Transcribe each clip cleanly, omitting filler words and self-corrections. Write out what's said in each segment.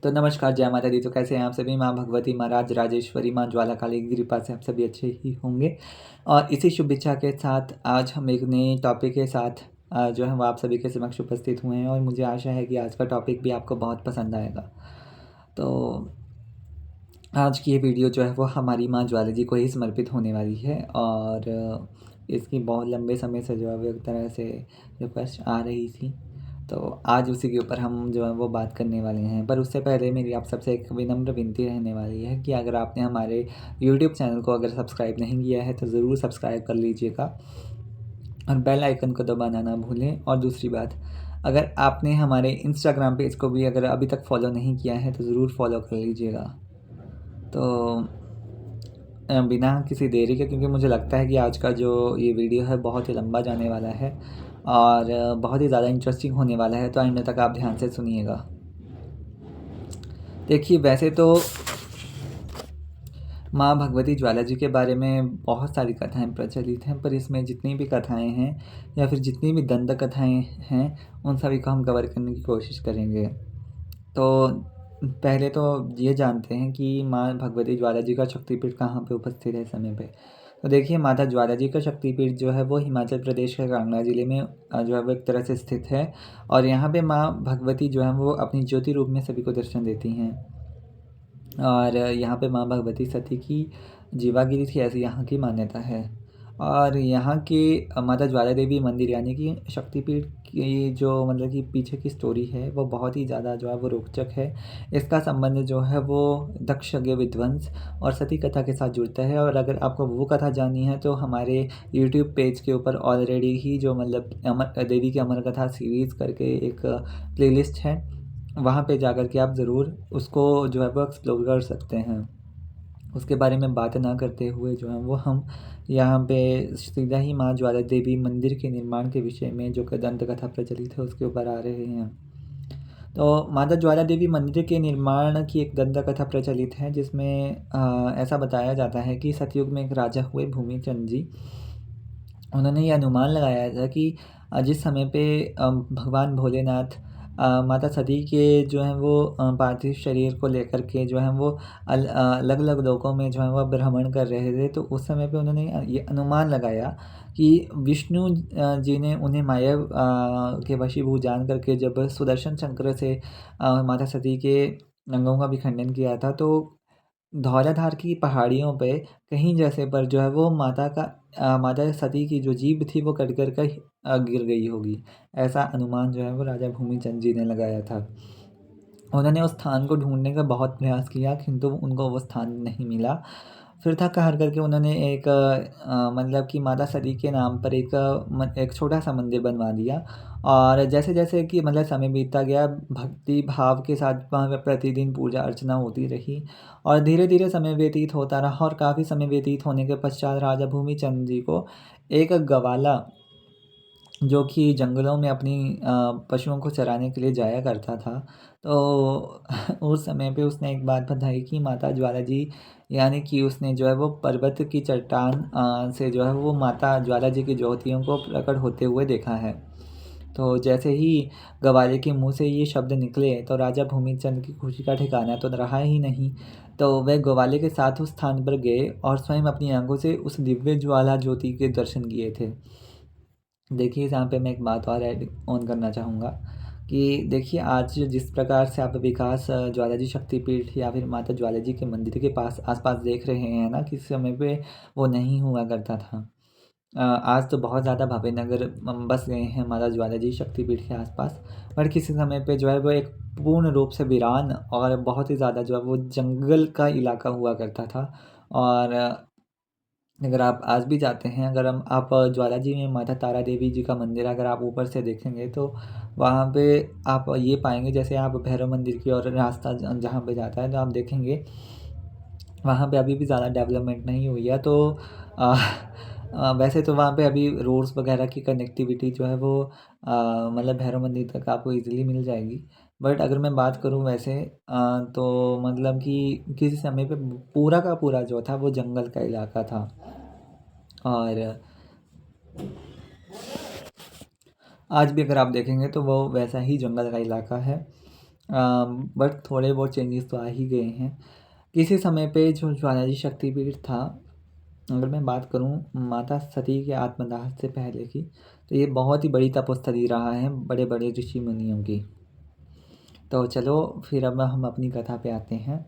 तो नमस्कार, जय माता दी। तो कैसे हैं आप सभी? माँ भगवती, माँ राज राजेश्वरी, माँ ज्वाला काली की कृपा से आप सभी अच्छे ही होंगे। और इसी शुभ इच्छा के साथ आज हम एक नए टॉपिक के साथ जो है वो आप सभी के समक्ष उपस्थित हुए हैं और मुझे आशा है कि आज का टॉपिक भी आपको बहुत पसंद आएगा। तो आज की ये वीडियो जो है वो हमारी माँ ज्वाला जी को ही समर्पित होने वाली है और इसकी बहुत लंबे समय से जो है वो एक तरह से रिक्वेस्ट आ रही थी। तो आज उसी के ऊपर हम जो है वो बात करने वाले हैं। पर उससे पहले मेरी आप सबसे एक विनम्र विनती रहने वाली है कि अगर आपने हमारे यूट्यूब चैनल को अगर सब्सक्राइब नहीं किया है तो ज़रूर सब्सक्राइब कर लीजिएगा और बेल आइकन को दबाना ना भूलें। और दूसरी बात, अगर आपने हमारे इंस्टाग्राम पेज को भी अगर अभी तक फॉलो नहीं किया है तो ज़रूर फॉलो कर लीजिएगा। तो बिना किसी देरी के, क्योंकि मुझे लगता है कि आज का जो ये वीडियो है बहुत ही लंबा जाने वाला है और बहुत ही ज़्यादा इंटरेस्टिंग होने वाला है, तो अंत तक आप ध्यान से सुनिएगा। देखिए, वैसे तो माँ भगवती ज्वाला जी के बारे में बहुत सारी कथाएं प्रचलित हैं, पर इसमें जितनी भी कथाएं हैं या फिर जितनी भी दंत कथाएं हैं उन सभी को हम कवर करने की कोशिश करेंगे। तो पहले तो ये जानते हैं कि माँ भगवती ज्वाला जी का शक्तिपीठ कहाँ पे उपस्थित है इस समय पे। तो देखिए, माता ज्वाला जी का शक्तिपीठ जो है वो हिमाचल प्रदेश के कांगड़ा ज़िले में जो है वो एक तरह से स्थित है। और यहाँ पे माँ भगवती जो है वो अपनी ज्योति रूप में सभी को दर्शन देती हैं। और यहाँ पे माँ भगवती सती की जीवागिरी थी, ऐसी यहाँ की मान्यता है। और यहाँ के माता ज्वाला देवी मंदिर यानी कि शक्तिपीठ की जो मतलब कि पीछे की स्टोरी है वो बहुत ही ज़्यादा जो है वो रोचक है। इसका संबंध जो है वो दक्ष यज्ञ विध्वंस और सती कथा के साथ जुड़ता है। और अगर आपको वो कथा जाननी है तो हमारे यूट्यूब पेज के ऊपर ऑलरेडी ही जो मतलब अमर देवी की अमर कथा सीरीज़ करके एक प्लेलिस्ट है, वहाँ पे जाकर के आप ज़रूर उसको जो है वो एक्सप्लोर कर सकते हैं। उसके बारे में बात ना करते हुए जो है वो हम यहाँ पे सीधा ही माँ ज्वाला देवी मंदिर के निर्माण के विषय में जो दंत कथा प्रचलित है उसके ऊपर आ रहे हैं। तो माता ज्वाला देवी मंदिर के निर्माण की एक दंत कथा प्रचलित है, जिसमें ऐसा बताया जाता है कि सतयुग में एक राजा हुए भूमिचंद जी। उन्होंने ये अनुमान लगाया था कि जिस समय पे भगवान भोलेनाथ माता सती के जो है वो पार्थिव शरीर को लेकर के जो है वो अलग अलग लोकों में जो है वो भ्रमण कर रहे थे, तो उस समय पे उन्होंने ये अनुमान लगाया कि विष्णु जी ने उन्हें माया के वशीभूत जान करके जब सुदर्शन चक्र से माता सती के अंगों का विखंडन किया था, तो धौलाधार की पहाड़ियों पे कहीं जैसे पर जो है वो माता सती की जो जीभ थी वो कट कर के गिर गई होगी। ऐसा अनुमान जो है वो राजा भूमिचंद जी ने लगाया था। उन्होंने उस स्थान को ढूँढने का बहुत प्रयास किया, किंतु उनको वो स्थान नहीं मिला। फिर थक हार करके उन्होंने एक मतलब कि माता सती के नाम पर एक छोटा-सा मंदिर बनवा दिया। और जैसे-जैसे कि मतलब समय बीतता गया, भक्ति भाव के साथ वहाँ पे प्रतिदिन पूजा अर्चना होती रही और धीरे-धीरे समय व्यतीत होता रहा। और काफ़ी समय व्यतीत होने के पश्चात राजा भूमिचंद जी को एक गवाला, जो कि जंगलों में अपनी पशुओं को चराने के लिए जाया करता था, तो उस समय पे उसने एक बात बताई कि माता ज्वाला जी, यानी कि उसने जो है वो पर्वत की चट्टान से जो है वो माता ज्वाला जी की ज्योतियों को प्रकट होते हुए देखा है। तो जैसे ही गवाले के मुँह से ये शब्द निकले तो राजा भूमिचंद की खुशी का ठिकाना तो रहा ही नहीं। तो वह ग्वाले के साथ उस स्थान पर गए और स्वयं अपनी आँखों से उस दिव्य ज्वाला ज्योति के दर्शन किए थे। देखिए, यहाँ पे मैं एक बात और ऐड ऑन करना चाहूँगा कि देखिए, आज जिस प्रकार से आप विकास ज्वाला जी शक्तिपीठ या फिर माता ज्वाला जी के मंदिर के पास आस-पास देख रहे हैं ना, किसी समय पे वो नहीं हुआ करता था। आज तो बहुत ज़्यादा भव्य नगर बस गए हैं माता ज्वाला जी शक्तिपीठ के आस-पास, पर किसी समय पे जो है वो एक पूर्ण रूप से वीरान और बहुत ही ज़्यादा जो है वो जंगल का इलाका हुआ करता था। और अगर आप आज भी जाते हैं, अगर हम आप ज्वाला जी में माता तारा देवी जी का मंदिर अगर आप ऊपर से देखेंगे तो वहाँ पे आप ये पाएँगे, जैसे आप भैरव मंदिर की ओर रास्ता जहाँ पे जाता है तो आप देखेंगे वहाँ पे अभी भी ज़्यादा डेवलपमेंट नहीं हुई है। तो अ, वैसे तो वहाँ पे अभी रोड्स वगैरह की कनेक्टिविटी जो है वो मतलब भैरव मंदिर तक आपको ईज़िली मिल जाएगी। बट अगर मैं बात करूँ वैसे तो मतलब कि किसी समय पे पूरा का पूरा जो था वो जंगल का इलाका था। और आज भी अगर आप देखेंगे तो वो वैसा ही जंगल का इलाका है। बट थोड़े बहुत चेंजेस तो आ ही गए हैं। किसी समय पे जो ज्वाला जी शक्तिपीठ था, अगर मैं बात करूँ माता सती के आत्मदाह से पहले की, तो ये बहुत ही बड़ी तपोस्थली रहा है बड़े बड़े ऋषि मुनियों की। तो चलो फिर अब हम अपनी कथा पे आते हैं।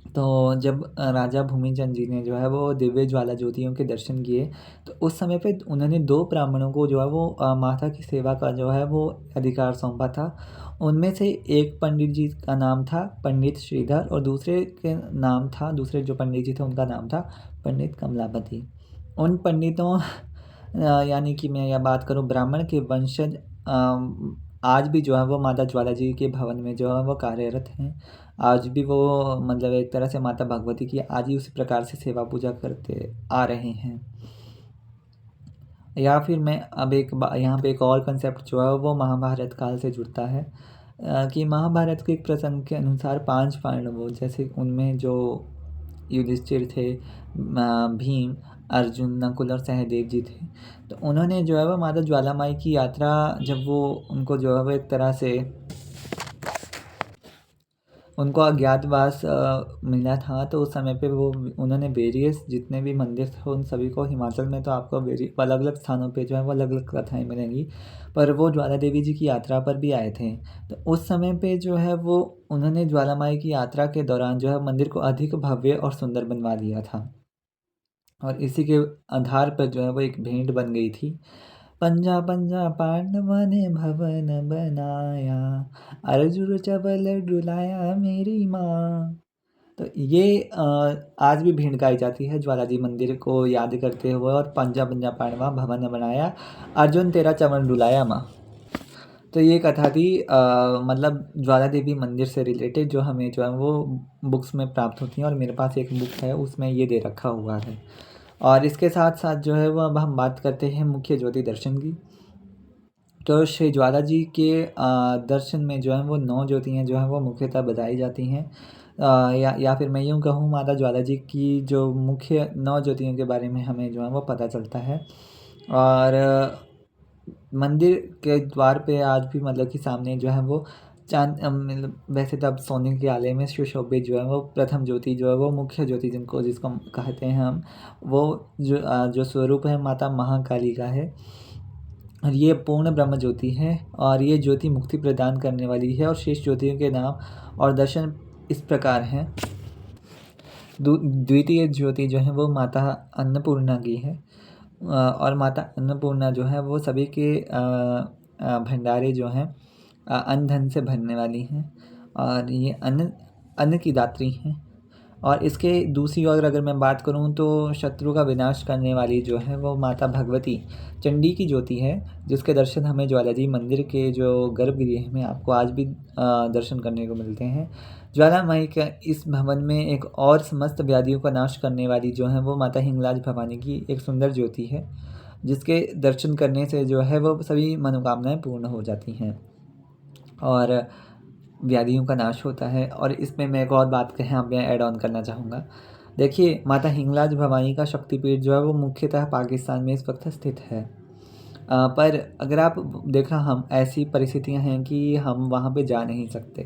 तो जब राजा भूमिचंद जी ने जो है वो दिव्य ज्वाला ज्योतियों के दर्शन किए, तो उस समय पे उन्होंने 2 ब्राह्मणों को जो है वो माता की सेवा का जो है वो अधिकार सौंपा था। उनमें से एक पंडित जी का नाम था पंडित श्रीधर, और दूसरे जो पंडित जी थे उनका नाम था पंडित कमलापति। उन पंडितों यानी कि मैं यह बात करूँ ब्राह्मण के वंशज आज भी जो है वो माता ज्वाला जी के भवन में जो है वो कार्यरत हैं। आज भी वो मतलब एक तरह से माता भगवती की आज ही उसी प्रकार से सेवा पूजा करते आ रहे हैं। या फिर मैं अब यहाँ पे एक और कंसेप्ट जो है वो महाभारत काल से जुड़ता है, कि महाभारत के एक प्रसंग के अनुसार 5 पांडवों, जैसे उनमें जो युधिष्ठिर थे, भीम, अर्जुन, नकुल और सहदेव जी थे। तो उन्होंने जो है वो माता ज्वाला माई की यात्रा, जब वो उनको जो है वो एक तरह से उनको अज्ञातवास मिला था, तो उस समय पे वो उन्होंने वेरियस जितने भी मंदिर थे उन सभी को, हिमाचल में तो आपको अलग अलग स्थानों पे जो है वो अलग अलग कथाएं मिलेंगी, पर वो ज्वाला देवी जी की यात्रा पर भी आए थे। तो उस समय पे जो है वो उन्होंने ज्वाला माई की यात्रा के दौरान जो है मंदिर को अधिक भव्य और सुंदर बनवा दिया था, और इसी के आधार पर जो है वो एक भेंट बन गई थी। पंजा पंजा पांडवा ने भवन बनाया, अर्जुन चबल डुलाया मेरी माँ। तो ये आज भी भेंट गाई जाती है ज्वाला जी मंदिर को याद करते हुए, और पंजा पंजा पांडवा भवन बनाया, अर्जुन तेरा चमन डुलाया माँ। तो ये कथा थी मतलब ज्वाला देवी मंदिर से रिलेटेड, जो हमें जो है वो बुक्स में प्राप्त होती हैं, और मेरे पास एक बुक है उसमें ये दे रखा हुआ है। और इसके साथ साथ जो है वो अब हम बात करते हैं मुख्य ज्योति दर्शन की। तो श्री ज्वाला जी के दर्शन में जो है वो 9 ज्योतियाँ जो हैं वो मुख्यतः बताई जाती हैं। या फिर मैं यूँ कहूँ माता ज्वाला जी की जो मुख्य 9 ज्योतियों के बारे में हमें जो है वो पता चलता है। और मंदिर के द्वार पे आज भी मतलब कि सामने जो है वो मतलब वैसे तो अब सोने के आले में सुशोभित जो है वो प्रथम ज्योति जो है वो मुख्य ज्योति जिसको हम कहते हैं हम, वो जो स्वरूप है माता महाकाली का है, और ये पूर्ण ब्रह्म ज्योति है, और ये ज्योति मुक्ति प्रदान करने वाली है। और शेष ज्योतियों के नाम और दर्शन इस प्रकार हैं। द्वितीय ज्योति जो है वो माता अन्नपूर्णा की है, और माता अन्नपूर्णा जो है वो सभी के भंडारे जो हैं अन्न धन से भरने वाली हैं, और ये अन्न की दात्री हैं। और इसके दूसरी ओर अगर मैं बात करूं तो शत्रु का विनाश करने वाली जो है वो माता भगवती चंडी की ज्योति है, जिसके दर्शन हमें ज्वाला जी मंदिर के जो गर्भगृह में आपको आज भी दर्शन करने को मिलते हैं। ज्वाला माई का इस भवन में एक और समस्त व्याधियों का नाश करने वाली जो है वो माता हिंगलाज भवानी की एक सुंदर ज्योति है, जिसके दर्शन करने से जो है वो सभी मनोकामनाएं पूर्ण हो जाती हैं और व्याधियों का नाश होता है। और इसमें मैं एक और बात यहाँ मैं ऐड ऑन करना चाहूँगा। देखिए माता हिंगलाज भवानी का शक्तिपीठ जो है वो मुख्यतः पाकिस्तान में इस वक्त स्थित है, पर अगर आप देखा हम ऐसी परिस्थितियाँ हैं कि हम वहाँ पे जा नहीं सकते।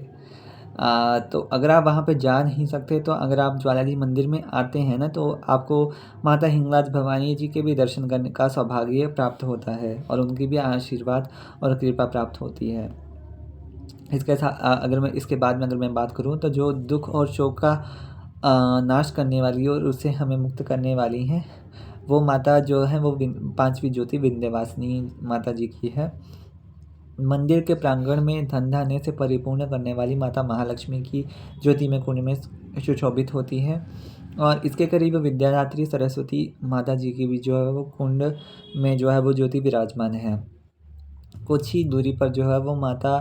तो अगर आप वहाँ पे जा नहीं सकते तो अगर आप ज्वाला जी मंदिर में आते हैं ना, तो आपको माता हिंगलाज भवानी जी के भी दर्शन करने का सौभाग्य प्राप्त होता है, और उनकी भी आशीर्वाद और कृपा प्राप्त होती है। इसके साथ अगर मैं इसके बाद में अगर मैं बात करूँ तो जो दुख और शोक का नाश करने वाली और उससे हमें मुक्त करने वाली हैं, वो माता जो है वो 5वीं ज्योति विंध्यवासिनी माता जी की है। मंदिर के प्रांगण में धन धान्य से परिपूर्ण करने वाली माता महालक्ष्मी की ज्योति में कुंड में सुशोभित होती है, और इसके करीब विद्यादात्री सरस्वती माता जी की भी जो है वो कुंड में जो है वो ज्योति विराजमान है। कुछ ही दूरी पर जो है वो माता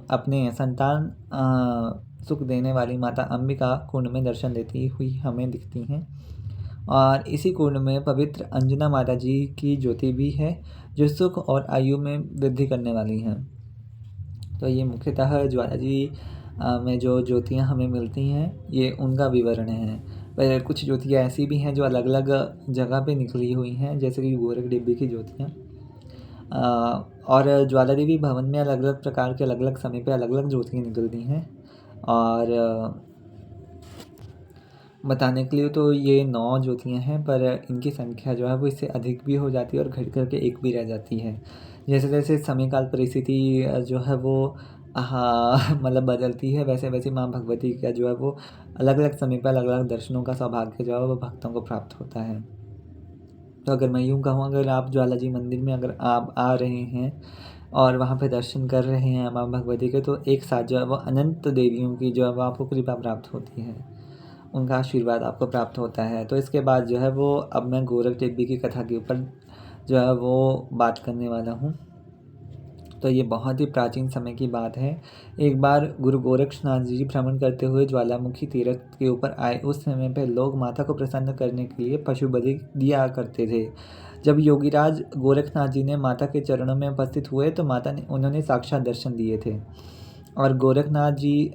अपने संतान सुख देने वाली माता अंबिका कुंड में दर्शन देती हुई हमें दिखती हैं। और इसी कुंड में पवित्र अंजना माता जी की ज्योति भी है, जो सुख और आयु में वृद्धि करने वाली हैं। तो ये मुख्यतः ज्वाला जी में जो ज्योतियाँ हमें मिलती हैं ये उनका विवरण है। पर कुछ ज्योतियाँ ऐसी भी हैं जो अलग अलग जगह पे निकली हुई हैं, जैसे कि गोरख डिब्बी की ज्योतियाँ। और ज्वाला देवी भवन में अलग अलग प्रकार के अलग अलग समय पे अलग अलग ज्योतियाँ निकलती हैं। और बताने के लिए तो ये 9 ज्योतियाँ हैं, पर इनकी संख्या जो है वो इससे अधिक भी हो जाती है और घट कर के 1 भी रह जाती है। जैसे जैसे समय काल परिस्थिति जो है वो हाँ मतलब बदलती है, वैसे वैसे माँ भगवती का जो है वो अलग अलग समय पर अलग अलग दर्शनों का सौभाग्य जो है वो भक्तों को प्राप्त होता है। तो अगर मैं यूँ कहूँ, अगर आप ज्वाला जी मंदिर में अगर आप आ रहे हैं और वहाँ पे दर्शन कर रहे हैं माँ भगवती के, तो एक साथ जो है वो अनंत देवियों की जो है वो आपको कृपा प्राप्त होती है, उनका आशीर्वाद आपको प्राप्त होता है। तो इसके बाद जो है वो अब मैं गोरख देवी की कथा के ऊपर जो है वो बात करने वाला हूँ। तो ये बहुत ही प्राचीन समय की बात है। एक बार गुरु गोरक्षनाथ जी भ्रमण करते हुए ज्वालामुखी तीर्थ के ऊपर आए। उस समय पे लोग माता को प्रसन्न करने के लिए पशु बलि दिया करते थे। जब योगीराज गोरखनाथ जी ने माता के चरणों में उपस्थित हुए तो माता ने उन्होंने साक्षात दर्शन दिए थे और गोरखनाथ जी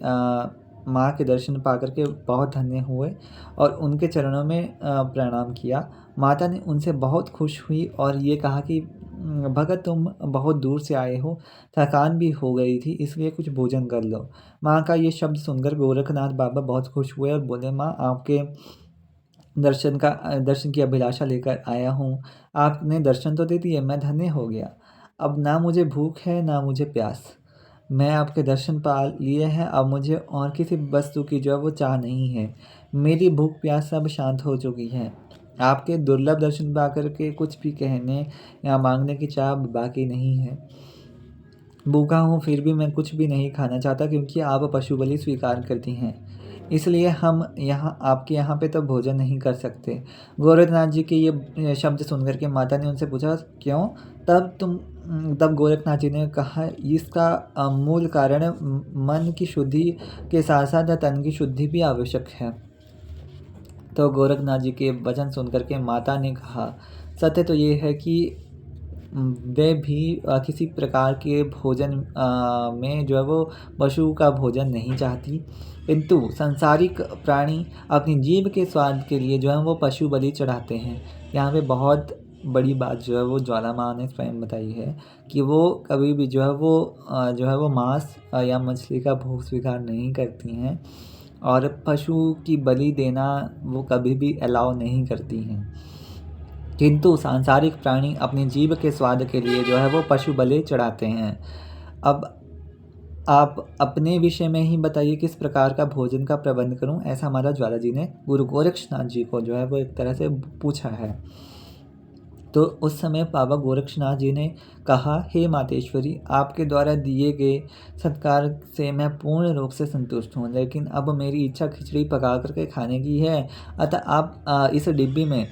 माँ के दर्शन पाकर के बहुत धन्य हुए और उनके चरणों में प्रणाम किया। माता ने उनसे बहुत खुश हुई और ये कहा कि भगत तुम बहुत दूर से आए हो, थकान भी हो गई थी, इसलिए कुछ भोजन कर लो। माँ का ये शब्द सुनकर गोरखनाथ बाबा बहुत खुश हुए और बोले, माँ आपके दर्शन की अभिलाषा लेकर आया हूँ। आपने दर्शन तो दे दिए, मैं धन्य हो गया। अब ना मुझे भूख है ना मुझे प्यास, मैं आपके दर्शन पा लिए हैं। अब मुझे और किसी वस्तु की जो है वो चाह नहीं है। मेरी भूख प्यास सब शांत हो चुकी है। आपके दुर्लभ दर्शन पा कर के कुछ भी कहने या मांगने की चाह बाकी नहीं है। भूखा हूँ फिर भी मैं कुछ भी नहीं खाना चाहता, क्योंकि आप पशु बलि स्वीकार करती हैं, इसलिए हम यहाँ आपके यहाँ पे तो भोजन नहीं कर सकते। गोरखनाथ जी के ये शब्द सुनकर के माता ने उनसे पूछा, क्यों? तब गोरखनाथ जी ने कहा, इसका मूल कारण मन की शुद्धि के साथ साथ तन की शुद्धि भी आवश्यक है। तो गोरखनाथ जी के वचन सुनकर के माता ने कहा, सत्य तो ये है कि वे भी किसी प्रकार के भोजन में जो है वो पशु का भोजन नहीं चाहती, किंतु सांसारिक प्राणी अपनी जीभ के स्वाद के लिए जो है वो पशु बलि चढ़ाते हैं। यहाँ पे बहुत बड़ी बात जो है वो ज्वाला माँ ने स्वयं बताई है कि वो कभी भी जो है वो मांस या मछली का भोग स्वीकार नहीं करती हैं और पशु की बलि देना वो कभी भी अलाउ नहीं करती हैं, किंतु सांसारिक प्राणी अपनी जीभ के स्वाद के लिए जो है वो पशु बलि चढ़ाते हैं। अब आप अपने विषय में ही बताइए किस प्रकार का भोजन का प्रबंध करूं, ऐसा हमारा ज्वाला जी ने गुरु गोरक्षनाथ जी को जो है वो एक तरह से पूछा है। तो उस समय बाबा गोरक्षनाथ जी ने कहा, हे मातेश्वरी, आपके द्वारा दिए गए सत्कार से मैं पूर्ण रूप से संतुष्ट हूँ, लेकिन अब मेरी इच्छा खिचड़ी पका करके खाने की है। अतः आप इस डिब्बी में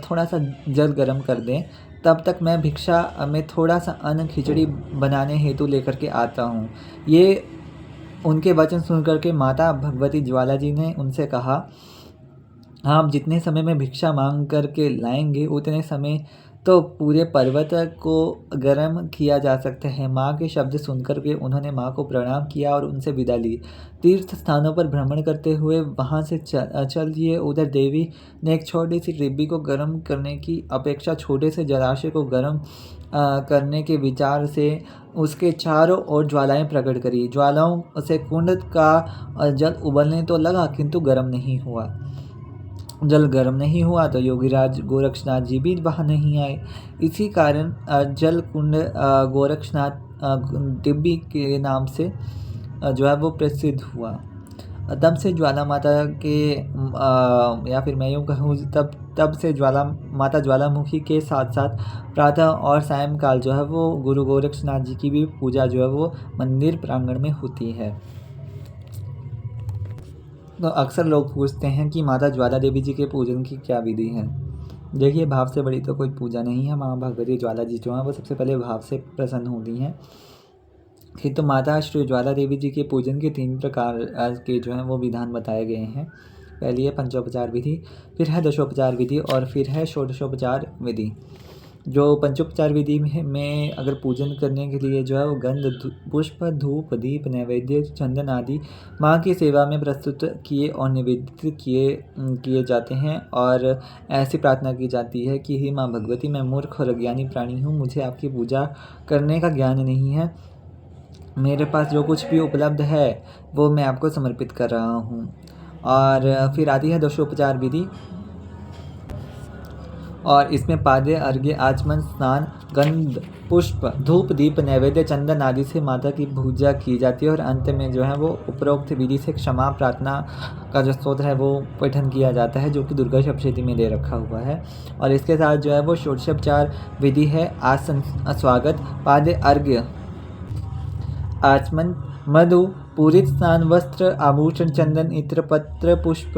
थोड़ा सा जल गर्म कर दें, तब तक मैं भिक्षा में थोड़ा सा अन्न खिचड़ी बनाने हेतु लेकर के आता हूँ। ये उनके वचन सुन करके माता भगवती ज्वाला जी ने उनसे कहा, आप जितने समय में भिक्षा मांग करके लाएंगे उतने समय तो पूरे पर्वत को गर्म किया जा सकता है। माँ के शब्द सुनकर के उन्होंने माँ को प्रणाम किया और उनसे विदा ली। तीर्थ स्थानों पर भ्रमण करते हुए वहाँ से चल दिए। उधर देवी ने एक छोटी सी डिब्बी को गर्म करने की अपेक्षा छोटे से जलाशय को गर्म करने के विचार से उसके चारों ओर ज्वालाएं प्रकट करी। ज्वालाओं से कुंड का जल उबलने तो लगा, किंतु गर्म नहीं हुआ। जल गर्म नहीं हुआ तो योगीराज गोरक्षनाथ जी भी वहाँ नहीं आए। इसी कारण जल कुंड गोरक्षनाथ डिब्बी के नाम से जो है वो प्रसिद्ध हुआ। तब से ज्वाला माता के या फिर मैं यूँ कहूँ तब से माता ज्वालामुखी के साथ साथ प्रातः और सायंकाल जो है वो गुरु गोरक्षनाथ जी की भी पूजा जो है वो मंदिर प्रांगण में होती है। तो अक्सर लोग पूछते हैं कि माता ज्वाला देवी जी के पूजन की क्या विधि है। देखिए, भाव से बड़ी तो कोई पूजा नहीं है। माँ भगवती ज्वाला जी जो हैं वो सबसे पहले भाव से प्रसन्न होती हैं। फिर तो माता श्री ज्वाला देवी जी के पूजन के 3 प्रकार के जो हैं वो विधान बताए गए हैं। पहली है पंचोपचार विधि, फिर है दशोपचार विधि और फिर है षोडशोपचार विधि। जो पंचोपचार विधि में अगर पूजन करने के लिए जो है वो गंध, पुष्प, धूप, दीप, नैवेद्य, चंदन आदि माँ की सेवा में प्रस्तुत किए और निवेदित किए जाते हैं और ऐसी प्रार्थना की जाती है कि हे माँ भगवती, मैं मूर्ख और अज्ञानी प्राणी हूँ, मुझे आपकी पूजा करने का ज्ञान नहीं है, मेरे पास जो कुछ भी उपलब्ध है वो मैं आपको समर्पित कर रहा हूँ। और फिर आती है दशोपचार विधि, और इसमें पाद्य, अर्घ्य, आचमन, स्नान, गंध, पुष्प, धूप, दीप, नैवेद्य, चंदन आदि से माता की पूजा की जाती है और अंत में जो है वो उपरोक्त विधि से क्षमा प्रार्थना का जो स्तोत्र है वो पठन किया जाता है, जो कि दुर्गा सप्तशती में दे रखा हुआ है। और इसके साथ जो है वो षोडशोपचार विधि है, आसन, स्वागत, पाद्य, अर्घ्य, आचमन, मधु, पूरित स्नान, वस्त्र, आभूषण, चंदन, इत्र, पत्र, पुष्प,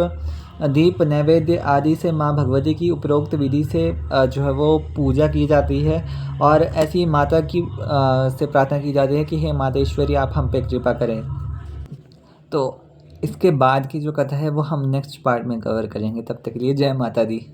दीप, नैवेद्य आदि से माँ भगवती की उपरोक्त विधि से जो है वो पूजा की जाती है। और ऐसी माता की से प्रार्थना की जाती है कि हे मातेश्वरी, आप हम पे कृपा करें। तो इसके बाद की जो कथा है वो हम नेक्स्ट पार्ट में कवर करेंगे। तब तक के लिए जय माता दी।